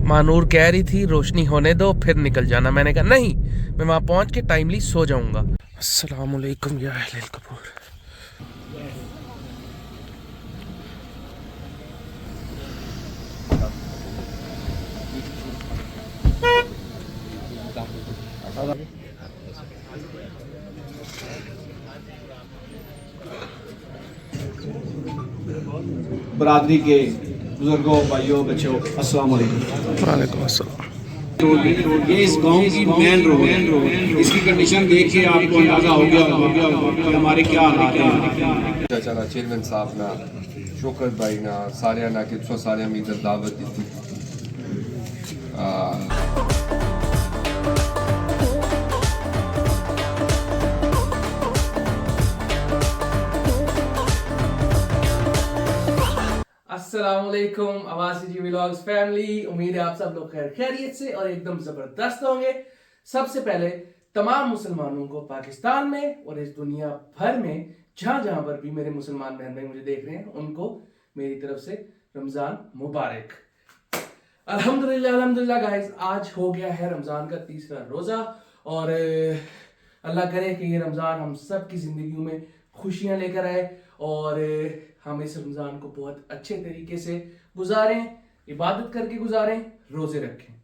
मानूर कह रही थी रोशनी होने दो फिर निकल जाना। मैंने कहा नहीं, मैं वहाँ पहुँच के टाइमली सो जाऊँगा। अस्सलाम वालेकुम या अहले कपूर। बरादरी के बुजुर्गों, भाइयों, बच्चों, अस्सलाम वालेकुम। वालेकुम अस्सलाम। ये इस गांव की मेन रोड है। इसकी कंडीशन देख के आपको अंदाजा हो गया कि हमारे क्या हालात हैं। चला चेयरमैन साहब ना, शौकत भाई ना, सारे ना कि सारे इधर दावत दी थी। अस्सलामुअलैकुम अवासी जी व्लॉग्स फैमिली। उम्मीद है आप सब लोग खैर खैरियत से और एकदम जबरदस्त होंगे। सबसे पहले तमाम मुसलमानों को पाकिस्तान में और इस दुनिया भर में जहां जहां पर भी मेरे मुसलमान बहन भाई मुझे देख रहे हैं, उनको मेरी तरफ से रमजान मुबारक। अल्हम्दुलिल्लाह अल्हम्दुलिल्लाह गाइस, आज हो गया है रमजान का तीसरा रोजा और अल्लाह करे कि ये रमजान हम सब की जिंदगियों में खुशियां लेकर आए और हम इस रमजान को बहुत अच्छे तरीके से गुजारें, इबादत करके गुजारें, रोजे रखें।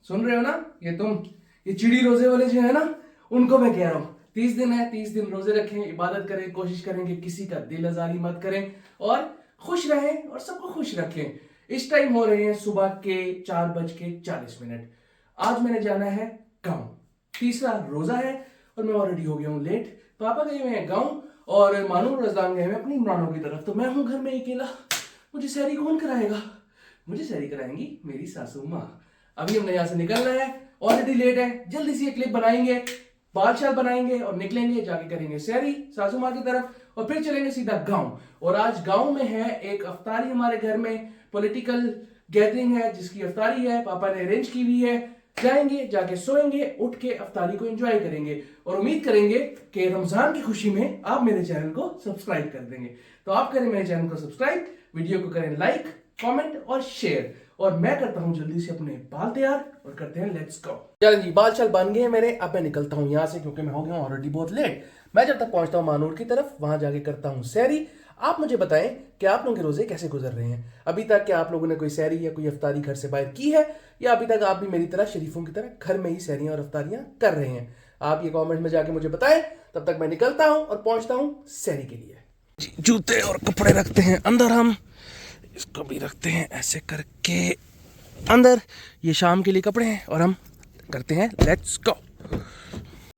सुन रहे हो ना, ये चिड़ी रोजे वाले जो है ना, उनको मैं कह रहा हूँ 30 दिन है, 30 दिन रोजे रखें, इबादत करें, कोशिश करें कि किसी का दिल आजारी मत करें और खुश रहें और सबको खुश रखें। इस टाइम हो रहे हैं सुबह के 4:40। आज मैंने जाना है गाँव, तीसरा रोजा है और मैं ऑलरेडी हो गया हूँ लेट। पापा गए हुए हैं गाँव और मानूर रजदान गए हुए अपनी इमरानों की तरफ, तो मैं हूं घर में अकेला। मुझे सैरी कौन कराएगा? मुझे सैरी कराएंगी मेरी सासू माँ। अभी हमने यहाँ से निकलना है, ऑलरेडी लेट है, जल्दी से एक क्लिप बनाएंगे, बाल शाल बनाएंगे और निकलेंगे, जाके करेंगे सैरी सासू माँ की तरफ और फिर चलेंगे सीधा गाँव। और आज गाँव में है एक अफ्तारी, हमारे घर में पॉलिटिकल गैदरिंग है जिसकी अफ्तारी है, पापा ने अरेंज की हुई है। जाएंगे, जाके सोएंगे, उठ के अफ्तारी को एंजॉय करेंगे और उम्मीद करेंगे कि रमजान की खुशी में आप मेरे चैनल को सब्सक्राइब कर देंगे। तो आप करें मेरे चैनल को सब्सक्राइब, वीडियो को करें लाइक, कमेंट और शेयर। और मैं करता हूं जल्दी से अपने बाल तैयार और करते हैं लेट्स गो। चलो जी, बाल शाल बन गए हैं मेरे। अब मैं निकलता हूं यहाँ से क्योंकि मैं हो गया ऑलरेडी बहुत लेट। मैं जब तक पहुंचता हूं मानूर की तरफ, वहां जाके करता हूं सैरी। आप मुझे बताएं कि आप लोगों के रोजे कैसे गुजर रहे हैं अभी तक। क्या आप लोगों ने कोई सैरी या कोई अफ्तारी घर से बाहर की है, या अभी तक आप भी मेरी तरह शरीफों की तरह घर में ही सैरियां और अफ्तारियां कर रहे हैं? आप ये कमेंट में जाके मुझे बताएं। तब तक मैं निकलता हूं और पहुंचता हूं सैरी के लिए। जूते और कपड़े रखते हैं अंदर, हम इसको भी रखते हैं ऐसे करके अंदर। ये शाम के लिए कपड़े हैं और हम करते हैं लेट्स गो।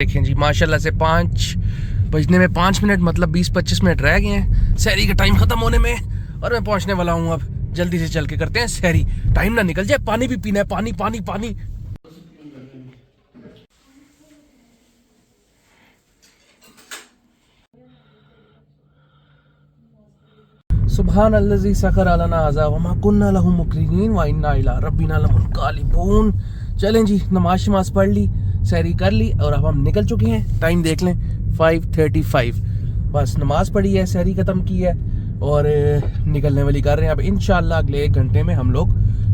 देखें जी, माशाल्लाह से 5 बजने में 5 मिनट, मतलब 20-25 मिनट रह गए हैं सैरी का टाइम खत्म होने में और मैं पहुंचने वाला हूं। अब जल्दी से चल के करते हैं सैरी, टाइम ना निकल जाए। पानी भी पीना है, पानी पानी पानी। सुभान अल्लज़ी सखर लना हाज़ा व मा कुन्ना लहू मुक़रिनीन व इन्ना इला रब्बिना लमुनक़ालिबून। चलें जी, नमाज शमाज पढ़ ली, सैरी कर ली और अब हम निकल चुके हैं। टाइम देख लें 5:35। बस नमाज पढ़ी है, सैरी ख़त्म की है और निकलने वाली कर रहे हैं। अब इंशाल्लाह अगले 1 घंटे में हम लोग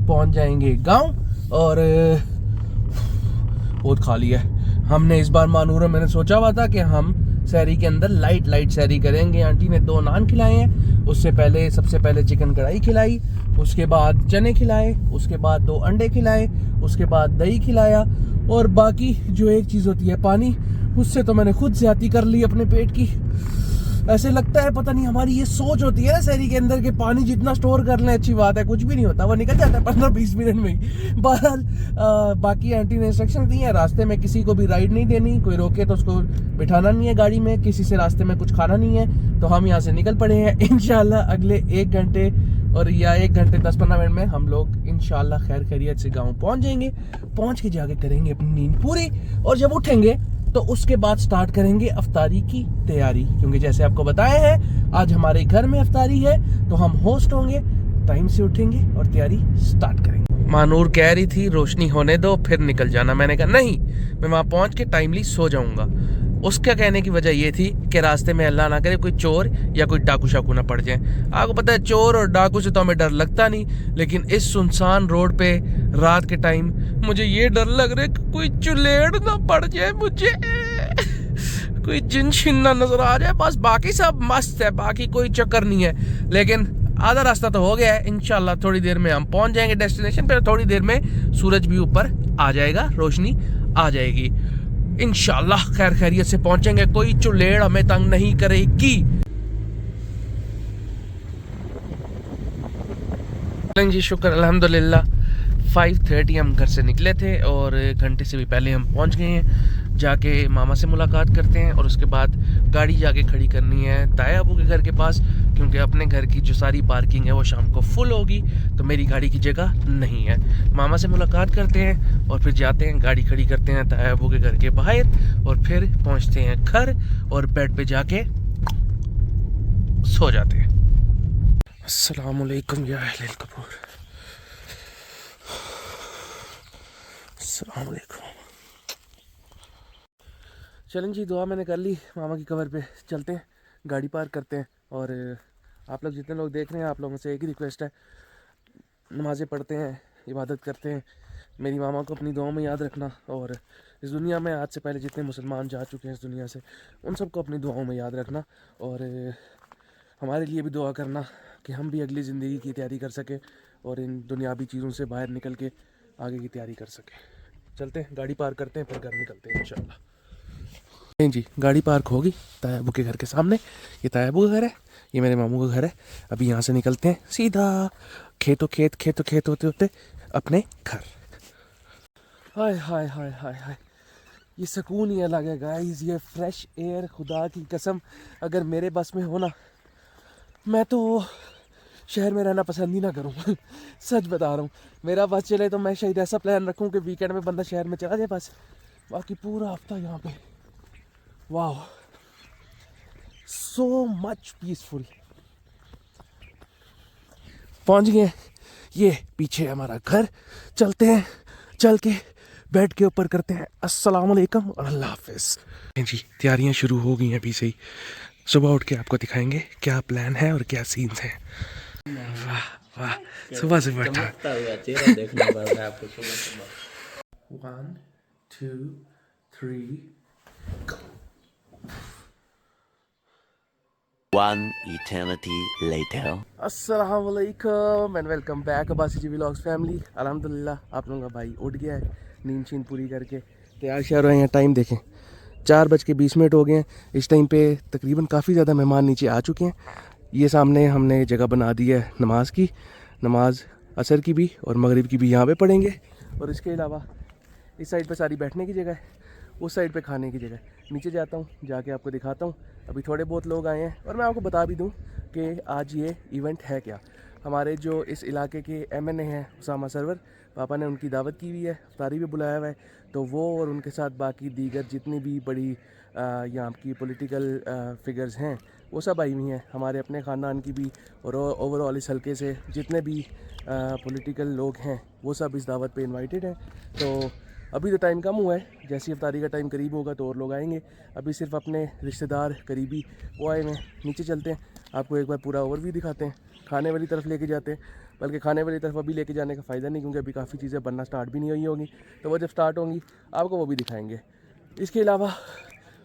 पहुंच जाएंगे गांव। और बहुत खाली है। हमने इस बार मानूर में मैंने सोचा हुआ था कि हम सैरी के अंदर लाइट सैरी करेंगे। आंटी ने 2 नान खिलाए हैं, उससे पहले सबसे पहले चिकन कढ़ाई खिलाई, उसके बाद चने खिलाए, उसके बाद 2 अंडे खिलाए, उसके बाद दही खिलाया और बाकी जो एक चीज़ होती है पानी, उससे तो मैंने खुद ज्यादती कर ली अपने पेट की। ऐसे लगता है पता नहीं, हमारी ये सोच होती है ना सैरी के अंदर के पानी जितना स्टोर कर लें अच्छी बात है, कुछ भी नहीं होता, वो निकल जाता है 15-20 मिनट में ही। बहरहाल बाकी आंटी ने इंस्ट्रक्शन दी है, रास्ते में किसी को भी राइड नहीं देनी, कोई रोके तो उसको बिठाना नहीं है गाड़ी में, किसी से रास्ते में कुछ खाना नहीं है। तो हम यहाँ से निकल पड़े हैं। इंशाल्लाह अगले 1 घंटे और या 1 घंटे 10-15 मिनट में हम लोग इंशाल्लाह खैर खैरियत से गाँव पहुँच जाएंगे। पहुँच के जाके करेंगे अपनी नींद पूरी और जब उठेंगे तो उसके बाद स्टार्ट करेंगे अफ्तारी की तैयारी, क्योंकि जैसे आपको बताया है आज हमारे घर में अफ्तारी है तो हम होस्ट होंगे, टाइम से उठेंगे और तैयारी स्टार्ट करेंगे। मानूर कह रही थी रोशनी होने दो फिर निकल जाना। मैंने कहा नहीं, मैं वहाँ पहुँच के टाइमली सो जाऊँगा। उसका कहने की वजह ये थी कि रास्ते में अल्लाह ना करे कोई चोर या कोई डाकू शाकू ना पड़ जाए। आपको पता है चोर और डाकू से तो हमें डर लगता नहीं, लेकिन इस सुनसान रोड पे रात के टाइम मुझे ये डर लग रहा है कि कोई चुलेड़ ना पड़ जाए, मुझे कोई जिन शिन ना नजर आ जाए। बस बाकी सब मस्त है, बाकी कोई चक्कर नहीं है। लेकिन आधा रास्ता तो हो गया है, इंशाल्लाह थोड़ी देर में हम पहुंच जाएंगे डेस्टिनेशन पे। थोड़ी देर में सूरज भी ऊपर आ जाएगा, रोशनी आ जाएगी इंशाल्लाह। खैर खैरियत से पहुंचेंगे, कोई चुलेड़ हमें तंग नहीं करेगी। जी शुक्र अल्हम्दुलिल्लाह 5:30 हम घर से निकले थे और 1 घंटे से भी पहले हम पहुंच गए हैं। जाके मामा से मुलाकात करते हैं और उसके बाद गाड़ी जाके खड़ी करनी है ताया अबू के घर के पास, क्योंकि अपने घर की जो सारी पार्किंग है वो शाम को फुल होगी, तो मेरी गाड़ी की जगह नहीं है। मामा से मुलाकात करते हैं और फिर जाते हैं, गाड़ी खड़ी करते हैं ताया अबू के घर के बाहर और फिर पहुँचते हैं घर और बेड पे जाके सो जाते हैं। अस्सलाम वालेकुम या अहल कबूर, अस्सलाम वालेकुम। चलें जी, दुआ मैंने कर ली, मामा की कबर पे चलते हैं, गाड़ी पार्क करते हैं। और आप लोग जितने लोग देख रहे हैं, आप लोगों से एक ही रिक्वेस्ट है, नमाज़ें पढ़ते हैं, इबादत करते हैं, मेरी मामा को अपनी दुआओं में याद रखना। और इस दुनिया में आज से पहले जितने मुसलमान जा चुके हैं इस दुनिया से, उन सबको अपनी दुआओं में याद रखना और हमारे लिए भी दुआ करना कि हम भी अगली ज़िंदगी की तैयारी कर सकें और इन दुनियावी चीज़ों से बाहर निकल के आगे की तैयारी कर सकें। चलते हैं, गाड़ी पार्क करते हैं, फिर घर निकलते हैं इंशाल्लाह। जी गाड़ी पार्क होगी ताया अबू के घर के सामने। ये ताया अबू का घर है, ये मेरे मामू का घर है। अभी यहाँ से निकलते हैं सीधा खेत होते होते अपने घर। हाय हाय हाय हाय हाय, ये सुकून ही अलग है गाइस, ये फ्रेश एयर, खुदा की कसम अगर मेरे बस में हो ना, मैं तो शहर में रहना पसंद ही ना करूँ सच बता रहा हूँ। मेरा बस चले तो मैं शायद ऐसा प्लान रखूँ कि वीकेंड में बंदा शहर में चला जाए बस, बाकी पूरा हफ्ता यहाँ पे। वाह, सो मच पीसफुल। पहुंच गए, ये पीछे हमारा घर। चलते हैं, चल के बेड के ऊपर करते हैं अस्सलाम वालेकुम और अल्लाह हाफिज। जी तैयारियां शुरू हो गई हैं अभी से ही, सुबह उठ के आपको दिखाएंगे क्या प्लान है और क्या सीन्स हैं। वाह वाह, सुबह से बैठा चेहरा देखने पड़ रहा है आपको सुबह। 1 2 3 One eternity later. अस्सलाम वालेकुम and welcome back Abbasi ji vlogs family. अल्हम्दुलिल्लाह आप लोगों का भाई उठ गया है, नींद शीन पूरी करके तैयार श्यार हुए हैं। टाइम देखें 4:20 हो गए हैं। इस टाइम पे तकरीबन काफ़ी ज़्यादा मेहमान नीचे आ चुके हैं। ये सामने हमने जगह बना दी है नमाज की, नमाज असर की भी और मगरिब की भी यहाँ पे पढ़ेंगे। और इसके अलावा इस साइड पे सारी बैठने की जगह है, उस साइड पे खाने की जगह। नीचे जाता हूँ, जाके आपको दिखाता हूँ। अभी थोड़े बहुत लोग आए हैं और मैं आपको बता भी दूँ कि आज ये इवेंट है क्या। हमारे जो इस इलाके के एमएनए हैं उसामा सरवर, पापा ने उनकी दावत की हुई है, इफ्तारी भी बुलाया हुआ है, तो वो और उनके साथ बाकी दीगर जितनी भी बड़ी यहाँ की पॉलिटिकल फिगर्स हैं वो सब आई हुई हैं, हमारे अपने ख़ानदान की भी और ओवरऑल इस हल्के से जितने भी पॉलिटिकल लोग हैं वो सब इस दावत पे इनवाइटेड हैं। तो अभी तो टाइम कम हुआ है, जैसे इफ्तारी का टाइम करीब होगा तो और लोग आएंगे। अभी सिर्फ अपने रिश्तेदार करीबी वो आए हैं। नीचे चलते हैं, आपको एक बार पूरा ओवरव्यू दिखाते हैं, खाने वाली तरफ लेके जाते हैं। बल्कि खाने वाली तरफ अभी लेके जाने का फ़ायदा नहीं, क्योंकि अभी काफ़ी चीज़ें बनना स्टार्ट भी नहीं हुई होंगी, तो वो जब स्टार्ट होंगी आपको वो भी दिखाएंगे। इसके अलावा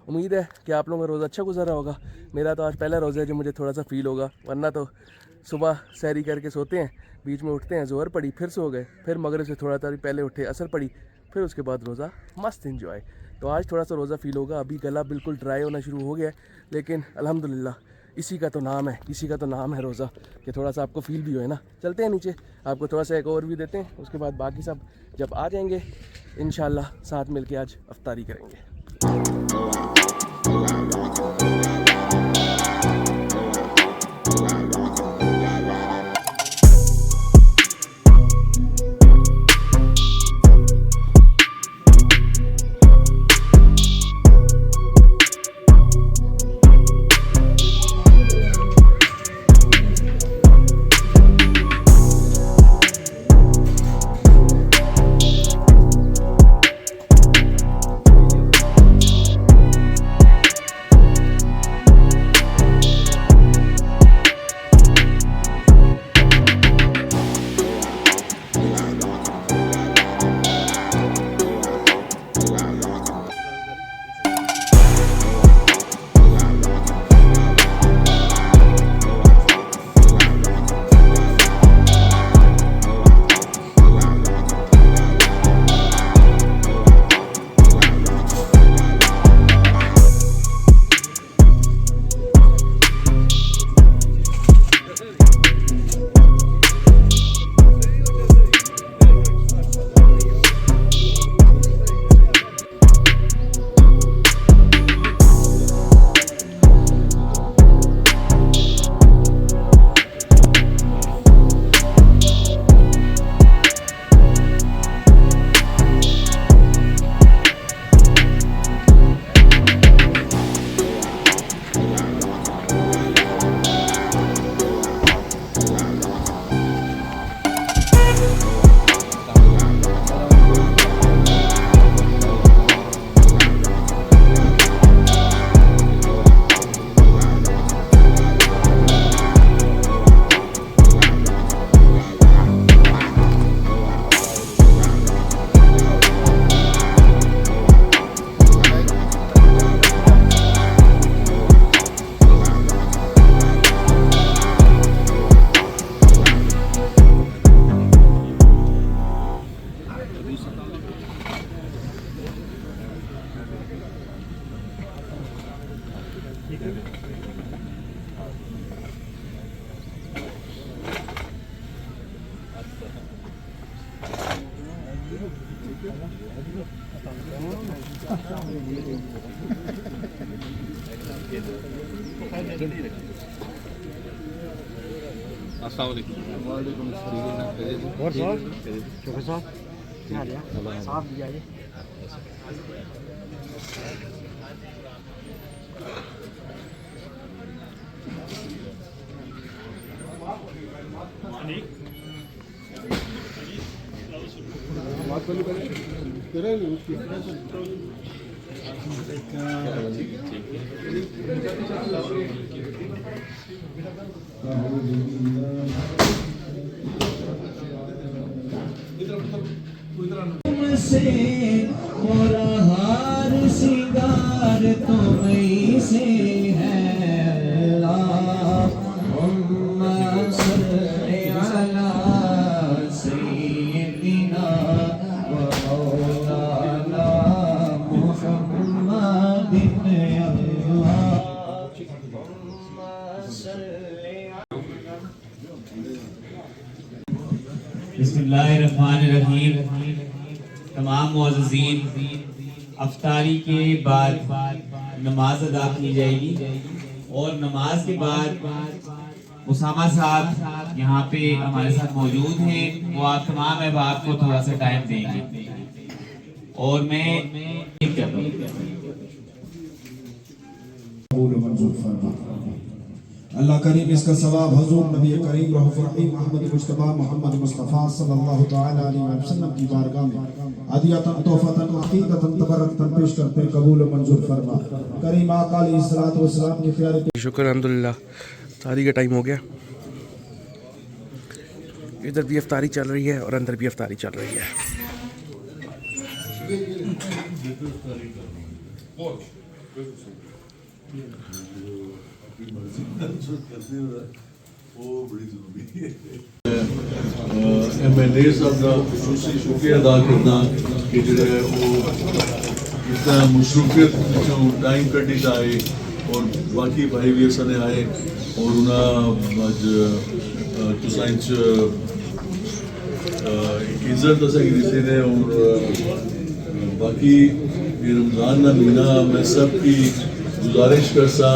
उम्मीद है कि आप लोगों का रोज़ा अच्छा गुजरा होगा। मेरा तो आज पहला रोज़ा है जो मुझे थोड़ा सा फील होगा, वरना तो सुबह सैरी करके सोते हैं, बीच में उठते हैं, ज़ोहर पड़ी, फिर सो गए, फिर मगरिब से थोड़ा सा पहले उठे, असर पड़ी, फिर उसके बाद रोज़ा मस्त इंजॉय। तो आज थोड़ा सा रोज़ा फील होगा। अभी गला बिल्कुल ड्राई होना शुरू हो गया है, लेकिन अल्हम्दुलिल्लाह इसी का तो नाम है, इसी का तो नाम है रोज़ा, कि थोड़ा सा आपको फील भी हो, है ना। चलते हैं नीचे, आपको थोड़ा सा एक ओवरव्यू देते हैं, उसके बाद बाकी सब जब आ जाएंगे इंशाल्लाह साथ मिल के आज अफ्तारी करेंगे। से मोरा हार सिंगार तुम्हीं से है अल्लाहुम्मा सल्ली अला सय्यिदिना व मौलाना मुहम्मदिन अल्लाहुम्मा सल्ली बिस्मिल्लाहिर्रहमानिर्रहीम। तमाम मुअज़्ज़िज़ीन, अफ्तारी के बाद नमाज अदा की जाएगी और नमाज के बाद उसामा साहब यहाँ पे हमारे साथ मौजूद हैं। वो आप तमाम अहबाब को थोड़ा सा टाइम देंगे और मैं अल्लाह करीम इसका सवाब हुजूर नबी करीम रऊफ़ रहीम अहमद मुज्तबा मोहम्मद मुस्तफ़ा सल्लल्लाहु तआला अलैहि वसल्लम की बारगाह में हदियतन तोहफतन अक़ीदतन तबरकतन पेश करते हैं, कबूल मंजूर फरमा। करीम आका अलैहिस्सलातु वस्सलाम के प्यारे शुक्र अल्हम्दुलिल्लाह, तारी का टाइम हो गया। इधर भी अफ्तारी चल रही है और अंदर भी अफ्तारी चल रही है। MLA साहब का खसूसी शुक्रिया अदा करना कि जो है वो इतना मुशरूफियत टाइम कटी आए और बाकी भाई भी ऐसा आए और उन्हें अज तुसांच इज्जत असा दी ने और बाकी ये रमज़ान का महीना मैं सब की गुजारिश करसा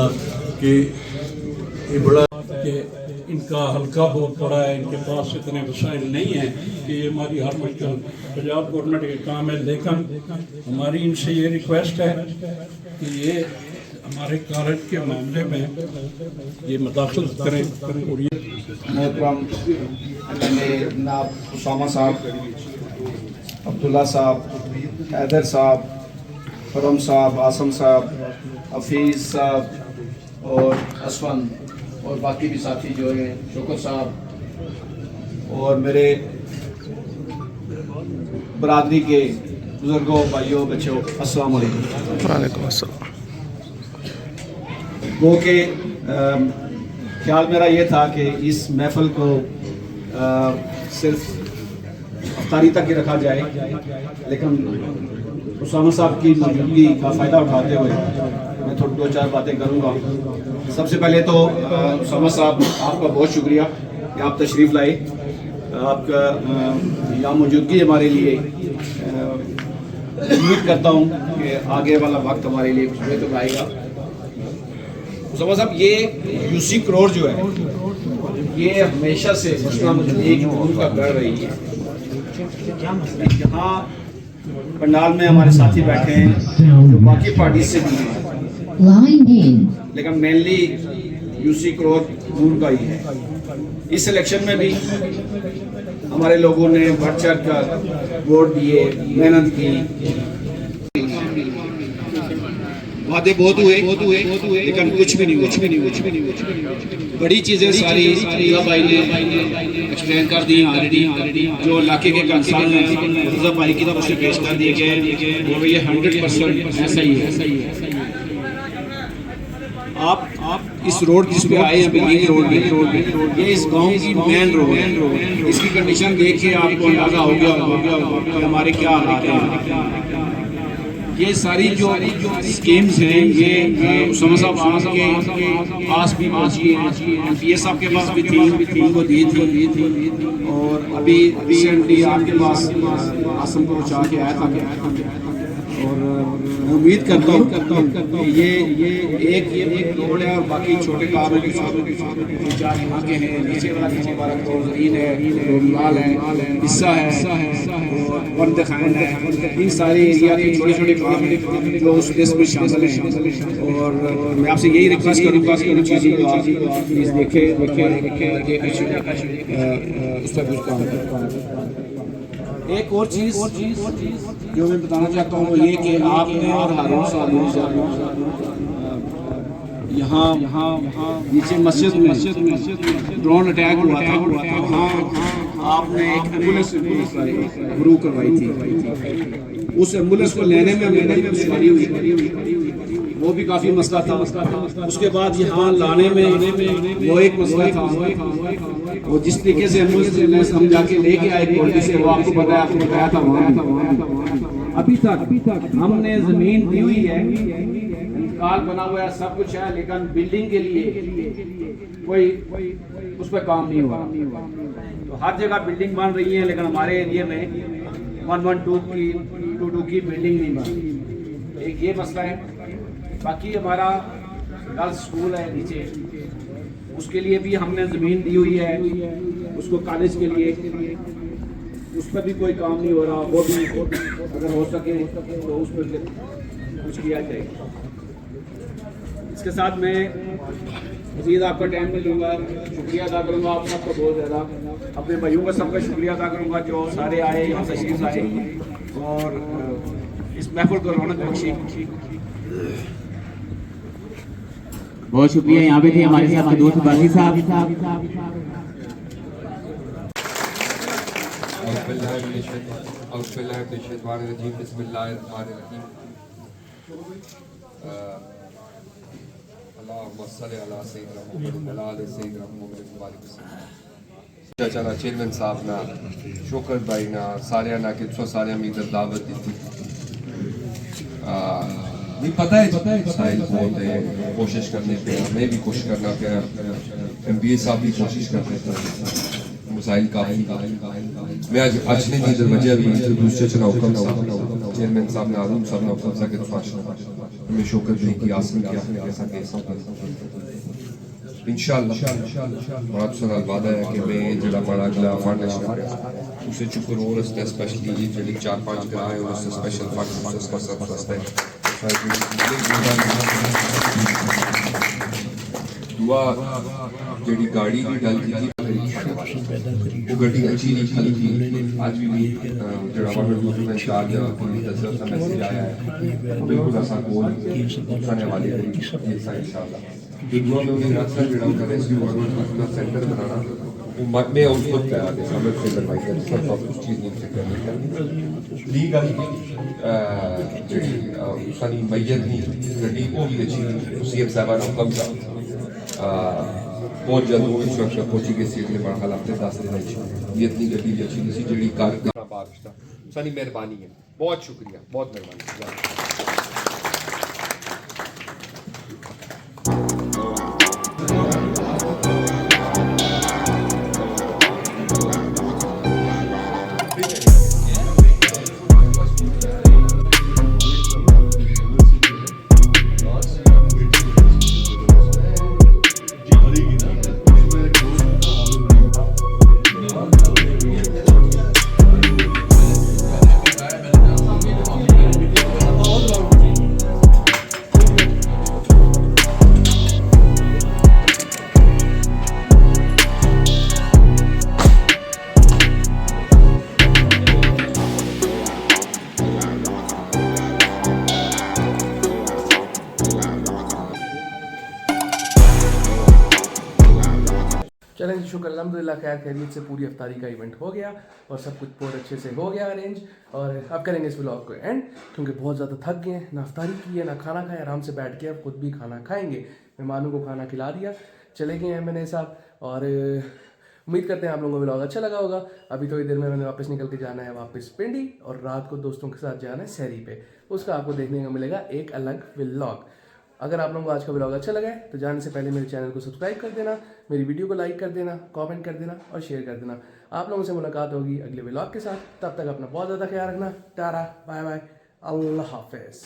कि ये बड़ा कि इनका हल्का बहुत बड़ा है, इनके पास इतने वसाइल नहीं हैं कि ये हमारी हर मुश्किल पंजाब गवर्नमेंट के काम है। लेकिन हमारी इनसे ये रिक्वेस्ट है कि ये हमारे कॉलेज के मामले में ये मदाखलत करें और ये मोहतरम जनाब उसामा साहब, अब्दुल्ला साहब, हैदर साहब, फरम साहब, आसम साहब, हफीज़ साहब और असफन और बाकी भी साथी जो हैं, शुक्र साहब और मेरे बरादरी के बुजुर्गों, भाइयों, बच्चों, अस्सलाम वालेकुम। वालेकुम अस्सलाम। वो के ख्याल मेरा ये था कि इस महफिल को सिर्फ अफ्तारी तक ही रखा जाए, लेकिन उसामा साहब की मौजूदगी का फ़ायदा उठाते हुए मैं थोड़ी दो चार बातें करूँगा। सबसे पहले तो उसामा साहब आपका बहुत शुक्रिया कि आप तशरीफ़ लाए। आपका यहाँ मौजूदगी हमारे लिए उम्मीद करता हूँ कि आगे वाला वक्त हमारे लिए कुछ बेहतर आएगा। उसामा साहब, ये यूसी करोड़ जो है ये हमेशा से मुस्लिम लीग नून का गढ़ रही है। यहाँ पंडाल में हमारे साथी बैठे हैं जो बाकी पार्टी से भी हैं, लेकिन मेनली यूसी करोड़ नून का ही है। इस इलेक्शन में भी हमारे लोगों ने बढ़ चढ़ कर वोट दिए, मेहनत की, वादे बहुत हुए लेकिन कुछ भी नहीं। बड़ी चीजें सारी भाई ने एक्सप्लेन कर दी ऑलरेडी। जो इलाके के कंसर्न हैं मुर्तज़ा भाई की तरफ से पेश कर दिए गए वो ये 100% ऐसा ही है। आप इस रोड जिस पे आए हैं बिल्डिंग रोड में, ये इस गांव की मेन रोड है। इसकी कंडीशन देख के आपको अंदाजा हो गया कि हमारे क्या हालात हैं। ये सारी जो स्कीम्स हैं ये उसामा साहब आपके पास भी पहुंची हैं, पीएस साहब के पास भी थी, उनको दी थी और अभी रिसेंटली आपके पास आसम को पहुँचा के आया था। और मैं उम्मीद करता हूँ ये एक रोड है और बाकी छोटे काम है चार यहाँ के हैं, नीचे वाला नीचे वाला ज़मीन है, लाल है, हिस्सा है और वन दिखाना है, इन सारे एरिया के छोटे छोटे काम हैं जो उस लिस्ट में शामिल हैं। और मैं आपसे यही रिक्वेस्ट करूँगा कि उन चीज़ों को आप प्लीज़ देखें उस पर कुछ काम करें। एक और चीज़ जो मैं बताना चाहता हूँ वो ये कि आपने और हारून साहब यहाँ नीचे मस्जिद में ड्रोन अटैक हुआ था, वहाँ आपने एक एम्बुलेंस गुरु करवाई थी। उस एम्बुलेंस को लेने में मेरी दुश्वारी हुई, वो भी काफ़ी मसला था। उसके बाद यहाँ लाने में वो एक मसला था। वो जिस तरीके से एम्बुलेंस हम जाके लेके आए कोल्डी से, वो आपको बताया था वहाँ अभी तक हमने ज़मीन दी हुई है, इंतकाल बना हुआ है, सब कुछ है, लेकिन बिल्डिंग के लिए कोई उस पर काम नहीं हुआ। तो हर जगह बिल्डिंग बन रही है, लेकिन हमारे एरिया में 112 की बिल्डिंग नहीं बनी। एक ये मसला है। बाकी हमारा गर्ल्स स्कूल है नीचे, उसके लिए भी हमने ज़मीन दी हुई है, उसको कॉलेज के लिए, उस पर भी कोई काम नहीं हो रहा। वो भी अगर हो सके तो उस पर कुछ किया जाए। इसके साथ मैं मज़ीद आपका टाइम नहीं लूँगा, शुक्रिया अदा करूँगा आप सबका बहुत ज़्यादा, अपने भाइयों का सबका शुक्रिया अदा करूँगा जो सारे आए, यहाँ तशरीफ आए और इस महफिल को रौनक बख्शी। बहुत शुक्रिया। यहाँ पे थे हमारे साथ दोस्त बाजी साहब। चाचा चेयरमैन साहब ना, शौकत भाई ना, सारे ना कि सारे मीटर दावत दी थी। नहीं पता है साहिल बहुत है, कोशिश करने पे मैं भी कोशिश करना पे, MBA साहब भी कोशिश करते थे, मसाइल काफ़ी मैं आज नहीं जी दरवाजा भी दूसरे चुनाव कम चेयरमैन साहब ने आलम साहब ने हुक्म सा के मैं शौकत नहीं की आसम किया ऐसा कैसा इंशाअल्लाह बहुत सारा वादा है कि मैं जड़ा बड़ा अगला फंड है उसे चुप और उसने स्पेशली जड़ी 4-5 ग्राह है उससे स्पेशल फंड उसका सब सस्ता है। दुआ जड़ी गाड़ी की डल की वो गड्डी अच्छी नहीं खाली थी। आज भी जड़ा वाटर में चार्ज दस का मैसेज आया है बिल्कुल ऐसा कोई खाने वाली है इंशाअल्लाह। दुआ में उन्हें रास्ता जड़ा उनका रेस्क्यू वाटर सेंटर बनाना वो मत में उसको आगे समझ से करवाई है सब कुछ चीज़ नहीं से करनी लीगल जड़ी सनी मैयत नहीं गड्डी वो भी अच्छी CM साहब ने हुक्म सा बहुत जल्द वो इस वक्त पहुंची के सीट में बड़ा हफ्ते 10 दिन ये इतनी गड्डी भी अच्छी किसी जड़ी कार बारिश था सनी मेहरबानी है। बहुत शुक्रिया, बहुत मेहरबानी। चलें जी, शुक्र अल्हम्दुलिल्लाह खैर खैरियत से पूरी अफ्तारी का इवेंट हो गया और सब कुछ बहुत अच्छे से हो गया अरेंज। और अब करेंगे इस व्लॉग को एंड, क्योंकि बहुत ज़्यादा थक गए हैं, ना अफ्तारी की है ना खाना खाया, आराम से बैठ के अब खुद भी खाना खाएंगे। मेहमानों को खाना खिला दिया, चले गए हैं मैंने साहब और उम्मीद करते हैं आप लोगों को व्लॉग अच्छा लगा होगा। अभी थोड़ी देर में मैंने वापस निकल के जाना है वापस पिंडी, और रात को दोस्तों के साथ जाना है सहरी पे, उसका आपको देखने को मिलेगा एक अलग व्लॉग। अगर आप लोगों को आज का व्लॉग अच्छा लगा है तो जाने से पहले मेरे चैनल को सब्सक्राइब कर देना, मेरी वीडियो को लाइक कर देना, कमेंट कर देना और शेयर कर देना। आप लोगों से मुलाकात होगी अगले व्लॉग के साथ, तब तक अपना बहुत ज़्यादा ख्याल रखना। टाटा, बाय बाय, अल्लाह हाफिज़।